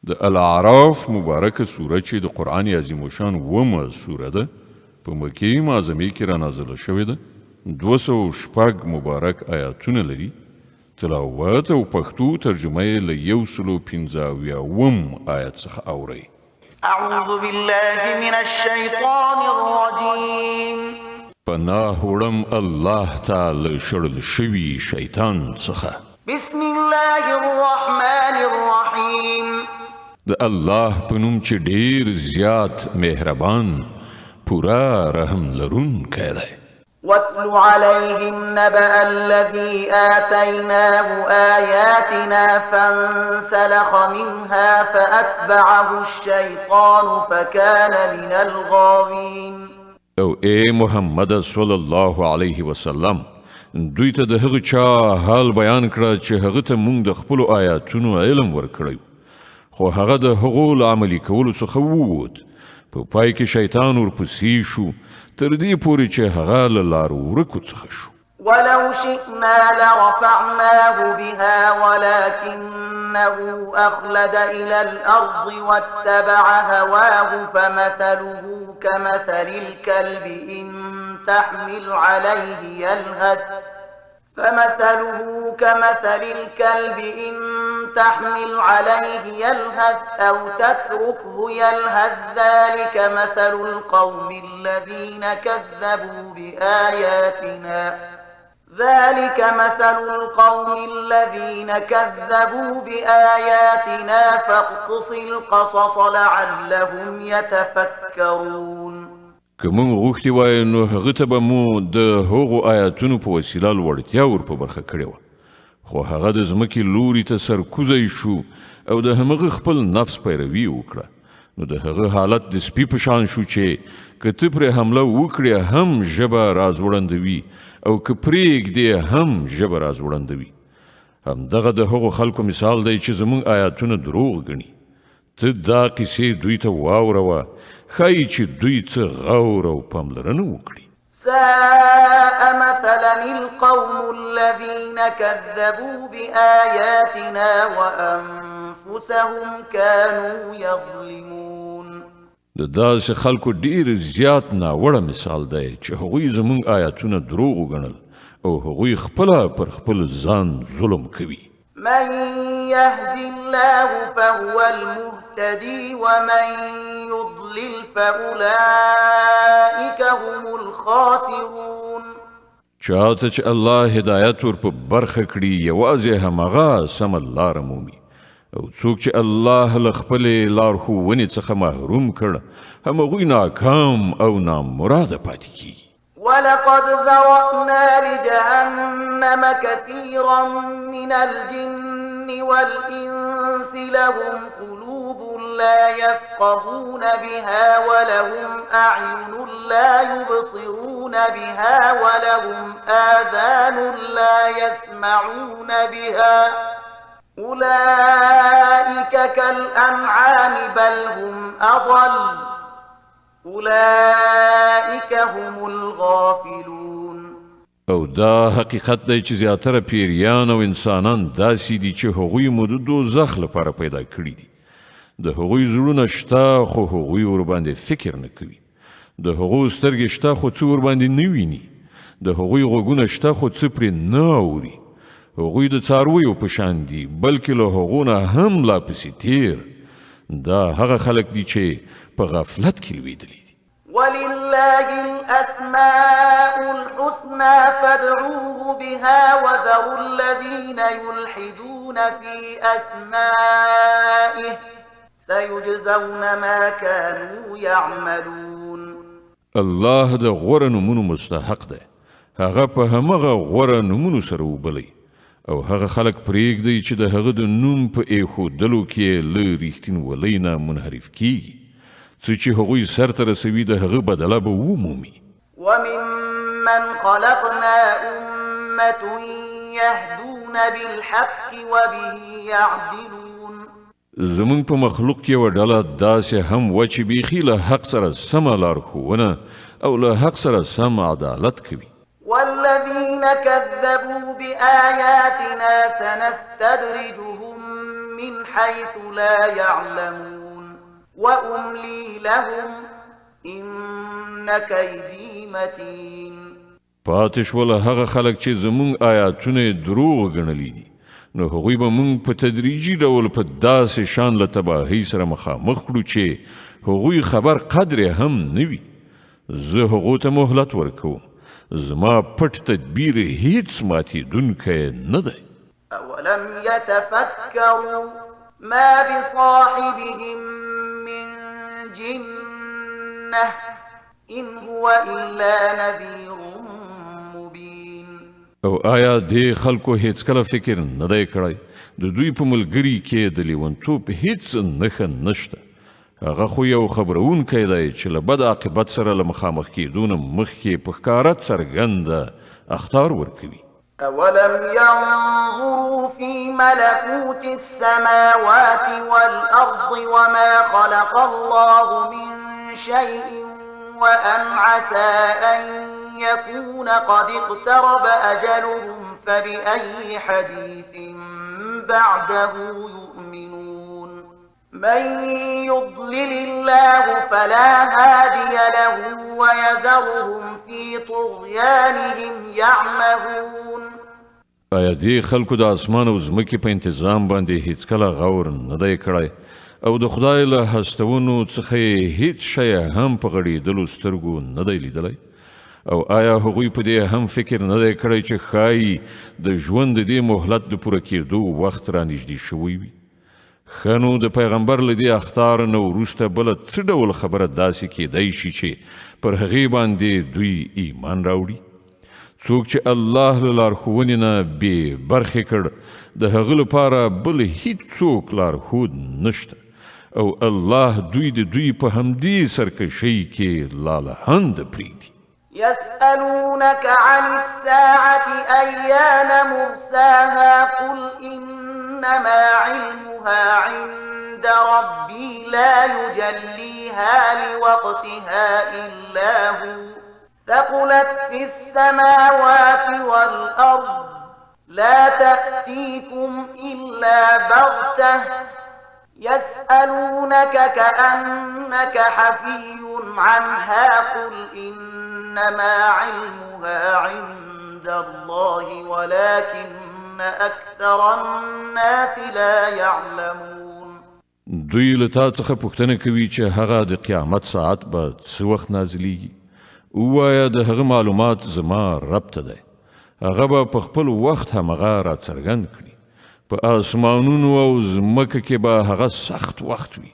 د الاعراف مبارکه سوره چې د قرآن عظیم الشان ومه سوره ده په مکې معظمې کې رانازله شوې ده 206 مبارک آیاتونه لري تلاوت او پښتو ترجمه یې له 115 آیت څخه اورئ اعوذ بالله من الشیطان الرجیم پناه وړم الله تعالی شړل شوي شیطان څخه بسم الله الرحمن الرحیم د الله په نوم چې ډیر زیات مهربان پورا رحم لرونکی دی واتل عليهم نبأ الذي آتيناه آياتنا فانسلخ منها فأتبعه الشيطان فكان من الغاوين او اے محمد صلی الله علیه وسلم دوی ته د هغه چا حال بیان کړه چې هغه ته موږ د خپل آیاتونو علم ورکړی خو هغه د هغو له عملي کولو څخه ووت په پای کې شیطان ورپسې شو تر دې پورې چې هغه له لارو ورکو څخه شو ولو شئنا لرفعناه بها ولكنه أخلد إلى الأرض واتبع هواه فمثله كمثل الكلب إن تحمل عليه يلهث أو تتركه يلهث ذلك مثل القوم الذين كذبوا بآياتنا فاقصص القصص لعلهم يتفكرون که موږ غوښتي وای نو هغه ته به مو د هغو آیاتونو په وسیله لوړتیا ور په برخه کړې وه خو هغه د ځمکې لوري ته سرکوزی شو او د همغه خپل نفس پیروي وکړه نو د هغه حالت د سپي په شان شو چې که ته پرې حمله وکړې هم ژبه راځوړندوي او که پرېږدې هم ژبه راځوړندوي همدغه د هغو خلکو مثال دی چې زموږ آیاتونه دروغ ګڼي ته دا قصې دوی ته واوروه ښایي چې دوی څه غور او پاملرنه وکړي ساء مثلا القوم الذين كذبوا بآياتنا وأنفسهم كانوا يظلمون د داسې خلکو ډیر زیات ناوړه مثال دی چې هغوی زموږ آیاتونه دروغ وګڼل او هغوی خپله پر خپل ځان ظلم کوي من يهد الله فهو المهتدي ومن يضلل فأولئك هم الخاسرون چاته چې الله هدایت ور په برخه کړي یوازې همغه سم لاره مومي او څوک چې الله له خپلې لارښوونې څخه محروم کړ همغوی ناکام او نامراده پاتې کیږي ولقد ذرأنا لجهنم كثيرا من الجن والإنس لهم قلوب لا يفقهون بها ولهم أعين لا يبصرون بها ولهم آذان لا يسمعون بها أولئك كالأنعام بل هم أضل أولئك هم الغافلون او دا حقیقت دی چې زیاتره پیریان او انسانان داسې دي چې هغوی مو د دوزخ لپاره پیدا کړي دي د هغوی زړونه شته خو هغوی ورباندې فکر نه کوي د هغوی سترګې شته خو څه ورباندې نه ویني د هغوی غوږونه شته خو څه پرې نه اوري هغوی د څارویو په شان دي بلکې له هغو نه هم لا پسې تیر دا هغه خلک دي چې په غفلت کې لویدلي دي ولله الأسماء الحسنى فادعوه بها وذروا الذين يلحدون في أسمائه سيجزون ما كانوا يعملون الله د غوره نومونو مستحق دی هغه په همغه غوره نومونو سره وبلی او هغه خلک پرېږدي چې د هغه د نوم په ایښودلو کې له رښتینولۍ نه منحرف کیږي څه چې هغوی سرته رسوي د هغه بدله به ومومي وممن خلقنا أمة يهدون بالحق وبه يعدلون زمونږ په مخلوق کې یوه ډله داسې هم وه چې بیخي له حق سره سمه لارښوونه او له حق سره سم عدالت کوي والذين كذبوا بآياتنا سنستدرجهم من حيث لا يعلمون وأملي لهم إن كيدي متين. پاتې شول هغه خلک چې زمونږ آیاتونه دروغ ګڼلي دي، نو هغوی به مونږ په تدریجي ډول په داسې شان له تباهۍ سره مخامخ کړو چې هغوی خبر قدر هم نه وي. زه هغو ته مهلت ورکوم، زما پټ تدبیر هیڅ ماتېدونکی نه دی. أولم يتفكروا ما بصاحبهم من جنة إن هو إلا نذير مبين. او آیا دې خلکو هیڅ کله فکر نه دی کړی د دوی په ملګري کې د لیونتوب هیڅ نښه نشته؟ هغه خو یو خبرونکی دی چې له بد عاقبت سره له مخامخ کېدو نه مخکې په ښکاره څرګنده اخطار ورکوي. أولم ينظروا في ملكوت السماوات والأرض وما خلق الله من شيء وأن عسى أن يكون قد اقترب أجلهم فبأي حديث بعده يؤمنون. من يضلل الله فلا هادي له ويذرهم في طغيانهم يعمهون. آیا دې خلکو د اسمان او ځمکې په انتظام باندې هیڅ کله غور نه دی کړی او د خدای له هستونو څخه یې هیڅ شی هم په غړېدلو سترګو نه دی لیدلی؟ او آیا هغوی په دې هم فکر نه دی کړی چې ښایي د ژوند د دې مهلت د پوره کېدو وخت رانږدې شوی وي؟ ښه نو د پیغمبر له دې اخطار نه وروسته بله څه ډول خبره داسې کېدی شي چې پر هغې باندې دوی ایمان راوړي؟ څوک چې الله له لارښوونې نه بې برخې کړ د هغه لپاره بل هیڅوک لارښود نشته او الله دوی د دوی په همدې سرکشۍ کې لالهند پرېږدي. يسألونك عن الساعة أيان مرساها قل إنما علمها عند ربي لا يجليها لوقتها إلا هو ثقلت في السماوات والأرض لا تأتيكم إلا بغتة يسألونك كأنك حفي عنها قل إنما علمها عند الله ولكن أكثر الناس لا يعلمون. دوی له تا څخه پوښتنه کوي چې هغه د قیامت ساعت به څه وخت نازلیږي. ووایه د هغه معلومات زما رب ته دی، هغه به په خپل وخت همغه راڅرګند کړي. په آسمانونو او ځمکه کې به هغه سخت وخت وي،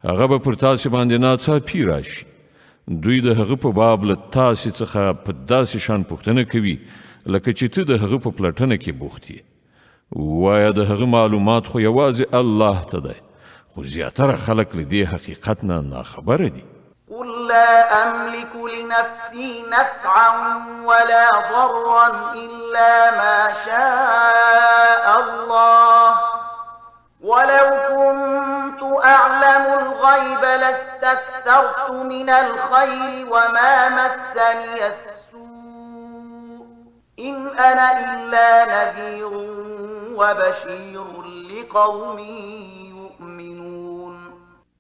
هغه به پر تاسې باندې ناڅاپي راشي. دوی د هغه په باب له تاسې څخه په داسې شان پوښتنه کوي لکه چې ته د هغه په پلټنه کې بوخت یې. ووایه د هغه معلومات خو یوازې الله ته دی، خو زیاتره خلک له دې حقیقت نه ناخبره دي. قل لا أملك لنفسي نفعا ولا ضرا إلا ما شاء الله ولو كنت أعلم الغيب لاستكثرت من الخير وما مسني السوء إن أنا إلا نذير وبشير لقوم يؤمنون.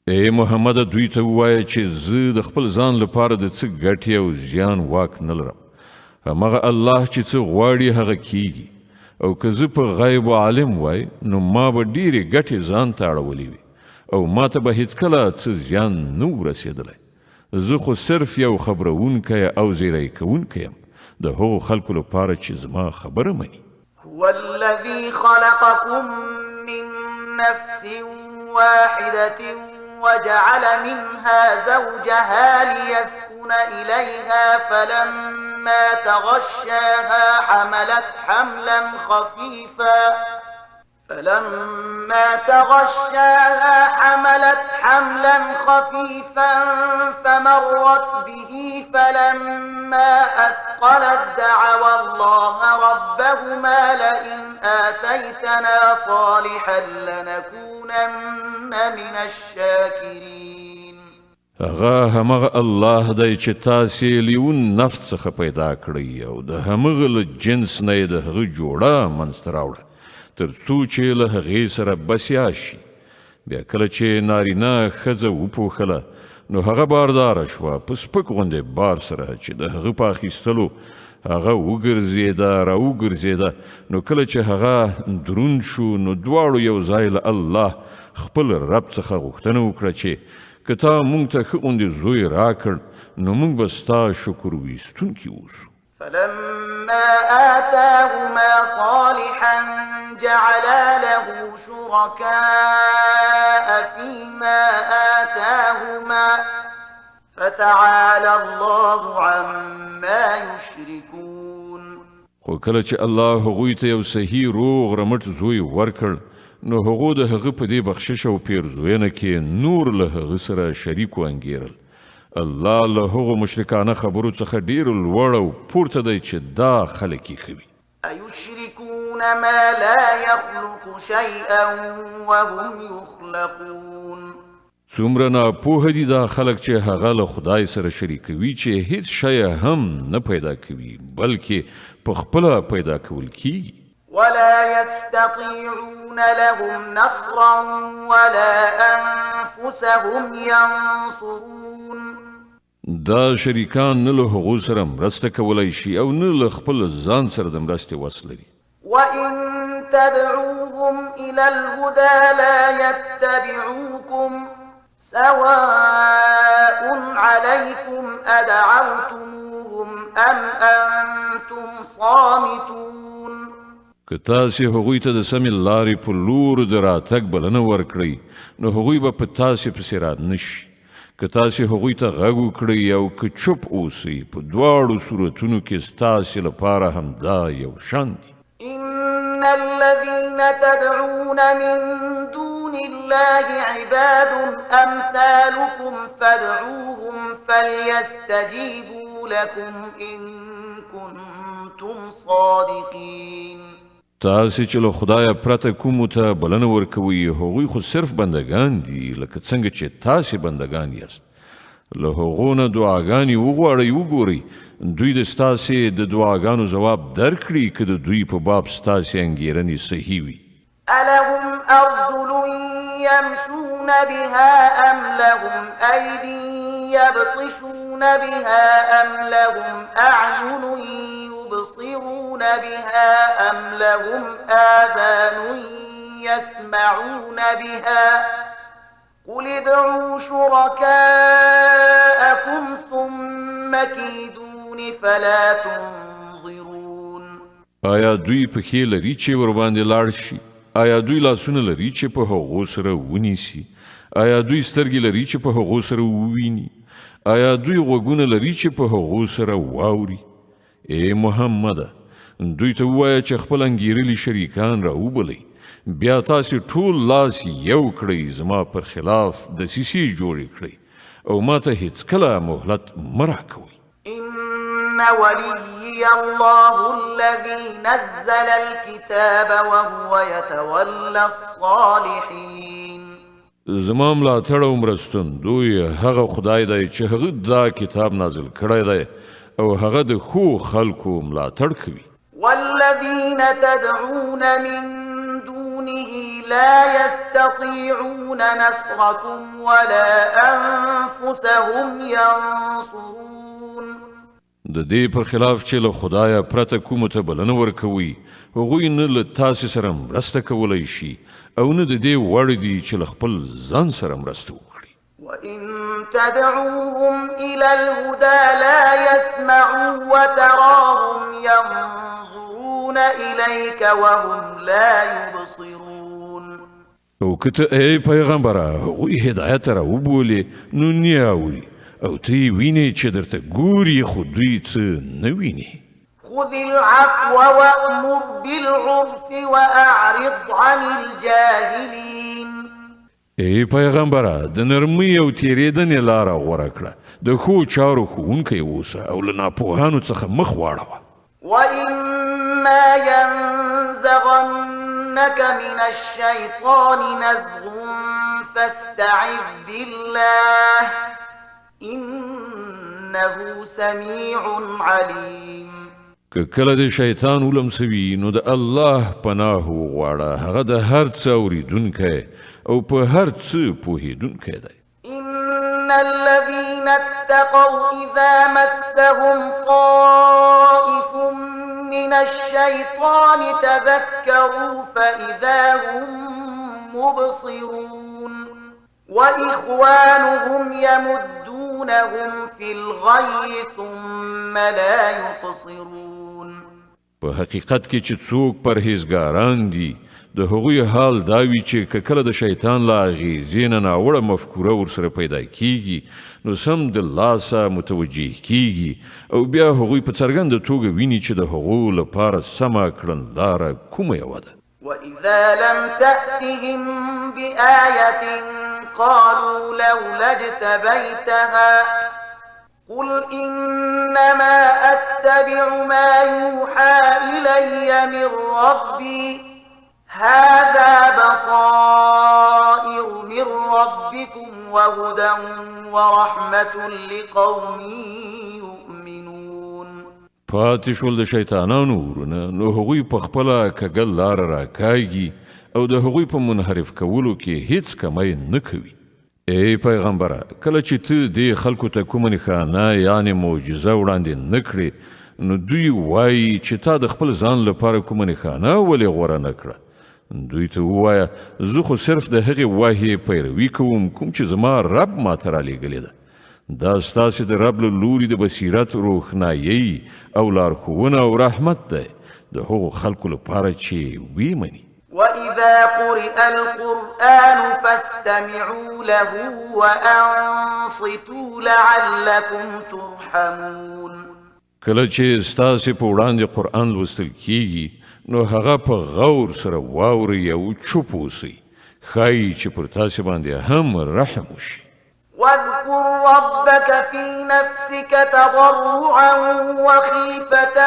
ای محمد دوی ته ووایه چې زه د خپل ځان لپاره د څه ګټې او زیان واک نه لرم. همغه الله چې څه غواړي هغه کیږي، او که زه په غیب عالم وای نو ما به ډېرې ګټې ځان ته اړولې وي او ما ته به هیڅکله څه زیان نه و رسېدلی. زه خو صرف یو خبرونکی او زیری کوونکی یم د هغو خلکو لپاره چې زما خبره مني. هو الذي خلقكم من نفس واحدة وجعل منها زوجها ليسكن إليها فلما تغشاها حملت حملا خفيفا فمرت به فلما أثقلت دعوا الله ربهما لئن آتيتنا صالحا لنكونن من الشاكرين. هغه همغه الله دی چې تاسې لیون نفس څخه پیدا کړی او د همغه له جنس نه یې د هغه جوړه منځته راوړه تر څو چې له هغې سره بسیا شي. بیا کله چې نارینه ښځه وپوښله نو هغه بارداره شوه په سپک غوندې بار سره چې د هغه په اخیستلو هغه وګرځېده راوګرځېده نو کله چې هغه دروند شو نو دواړو یو ځای له الله خپل رب څخه غوښتنه وکړه چې که تا موږ ته ښه غوندې زوی راکړ نو موږ به ستا شکر ویستونکي اوسو. فلما آتاهما صالحا جعلا له شركاء فيما آتاهما فتعالى الله عما يشركون. خو کله چې الله هغوی ته یو صحیح روغ رمټ زوی ورکړ نو هغو د هغه په دې بخشش او پیرزوینه کې نور له هغه سره شریک وانګیرل. الله له هغو مشرکانه خبرو څخه ډیر لوړ او پورته دی چې دا خلک یې کوي. أيشركون ما لا يخلق شيئا وهم يخلقون. څومره ناپوهه دي دا خلک چې هغه له خدای سره شریکوي چې هیڅ شی هم نه پیدا کوي بلکې په خپله پیدا کول کیږي. ولا يستطيعون لهم نصرا ولا أنفسهم ينصرون. دا شریکان نه له هغو سره مرسته کولی شي او نه له خپل ځان سره د مرستې وس لري. وإن تدعوهم إلى الهدى لا يتبعوكم سواء عليكم أدعوتموهم أم أنتم صامتون. که تاسې هغوی ته د سمې لارې په لور د راتګ بلنه ورکړئ نو هغوی به په تاسې پسې را نشي. که تاسې هغوی ته غږ وکړئ او که چوپ اوسئ په دواړو صورتونو کې ستاسې لپاره همدا یو شان دي. إن الذين تدعون من دون الله عباد أمثالكم فادعوهم فليستجيبوا لكم إن كنتم صادقين. تاسې چې له خدایه پرته کومو ته بلنه ورکوئ هغوی خو صرف بندگان دي لکه څنګه چې تاسې بندگان یاست. له هغو نه دعاګانې وغواړئ وګورئ دوی د ستاسې د دعاګانو ځواب درکړي که د دوی په باب ستاسې انګیرنې صحیح وي. ألهم أرجل يمشون بها أم لهم أيدي يبطشون بها أم لهم أعين يبصرون بها أم لهم آذان يسمعون بها قل ادعوا شركاءكم ثم كيدون فلا تنظرون. آیا دوی پښې لري چې ورباندې لاړ شي؟ آیا دوی لاسونه لري چې په هغو سره ونیسي؟ آیا دوی سترګې لري چې په هغو سره وویني؟ آیا دوی غوږونه لري چې په هغو سره واوري؟ ای محمده دوی ته ووایه چې خپل انګیرلي شریکان راوبلئ بیا تاسې ټول لاس یو کړئ زما پر خلاف دسیسې جوړې کړئ او ما ته هیڅکله مهلت مه راکوئ. إن وليي الله الذي نزل الكتاب وهو يتولى الصالحين. زما ملاتړ او مرستندوی هغه خدای دی چې هغه دا کتاب نازل کړی دی او هغه د ښو خلکو ملاتړ کوي. والذين تدعون من دونه لا يستطيعون نصركم ولا أنفسهم ينصرون. د دې پر خلاف چې له خدایه پرته کومو ته بلنه ورکوي هغوی نه له تاسې سره مرسته کولی شي او نه د دې وړ دي چې له خپل ځان سره مرسته وکړي. وإن تدعوهم إلى الهدى لا يسمعوا وتراهم ينظرون إليك وهم لا يبصرون. او که ته ای پیغمبره هغوی هدایت را وبولې نو نه اوري او ته یې وینې چې درته ګوري خو دوی څه نه ویني. خذ العفو وأمر بالعرف وأعرض عن الجاهلين. ای پیغمبره د نرمۍ او تېرېدنې لاره غوره کړه د ښو چارو ښوونکی اوسه او له ناپوهانو څخه مخ واړوه. وإما ينزغنك من الشيطان نزغ فاستعذ بالله إنه سميع عليم. که کله د شیطان ولمسوي نو د الله پناه وغواړه هغه د هر څه اورېدونکی او په هر څه پوهېدونکی دی. إن الذين اتقوا إذا مسهم طائف من الشيطان تذكروا فإذا هم مبصرون وإخوانهم يمدونهم في الغي ثم لا يقصرون. په حقیقت کې چې څوک پرهیزګاران دي د هغوی حال دا وي چې کله د شیطان له اغېزې نه ناوړه مفکوره ورسره پیدا کیږي نو سم د لاسه متوجه کیږي او بیا هغوی په څرګنده توګه ویني چې د هغو لپاره سمه کړنلاره کومه یوه ده. وإذا لم تأتهم بآية قالوا لولا اجتبيتها قل إنما أتبع ما يوحى إلي من ربي هذا بصائر من ربكم وهدى ورحمة لقوم يؤمنون. پاتې شول د شیطانانو ورونه نو هغوی په خپله کږه لاره راکاږي او د هغوی په منحرف کولو کې هیڅ کمی نه کوي. ای پیغمبره کله چې ته دې خلکو ته کومه نښانه یعنې معجزه وړاندې نه کړې نو دوی وایي چې تا د خپل ځان لپاره کومه نښانه ولې غوره نه کړه. دوی ته ووایه زه خو صرف د هغې وحی پیروي کوم کوم چې زما رب ماته رالیږلې ده. دا ستاسې د رب له لوري د بصیرت روښنایي او لارښوونه او رحمت دی د هغو خلکو لپاره چې ویې مني. وإذا قرئ القرآن فاستمعوا له وأنصتوا لعلكم ترحمون. کله چې ستاسې په وړاندې قرآن لوستل کیږي نو هغه په غور سره واورئ او چوپ اوسئ ښایي چې پر تاسې باندې هم رحم وشي. واذكر ربك في نفسك تضرعا وخيفة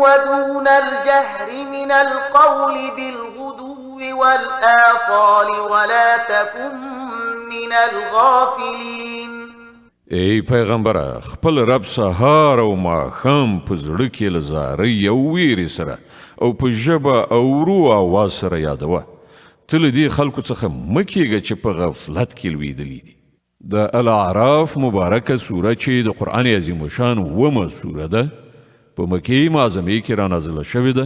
ودون الجهر من القول بالغدو والآصال ولا تكن من الغافلين. ای پیغمبره خپل رب سهار او ماښام په زړه کې له زارۍ او ویرې سره او په ژبه او ورو آواز سره یادوه. ته له دې خلکو څخه مه کېږه چې په غفلت کې لویدلي دي. د الاعراف مبارکه سوره چې د قرآن عظیم شان اومه سوره ده په مکې معظمې کې رانازله شوې ده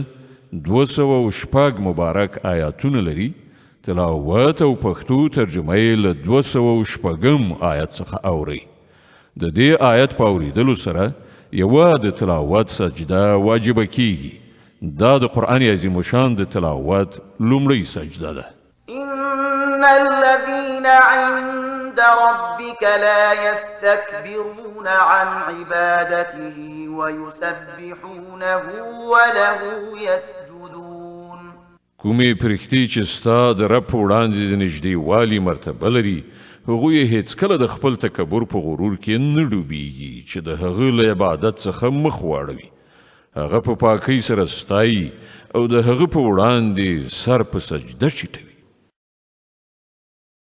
206 مبارک آیاتونه لري. تلاوت او پښتو ترجمه یې له 206 آیت څخه اورئ. د دې آیت په اورېدلو سره یوه د تلاوت سجده واجبه کیږي. دا د قرآن عظیم شان د تلاوت لومړۍ سجده ده. إن الذين عند ربك لا يستكبرون عن عبادته ويسبحونه وله يسجدون. کومې پرښتې چې ستا د رب په وړاندې د نږدېوالي مرتبه لري هغوی هیڅکله د خپل تکبر په غرور کې نه ډوبېږي چې د هغه له عبادت څخه مخ واړوي. هغه په پاکۍ سره ستایي او د هغه په وړاندې سر په سجده ټیټوي.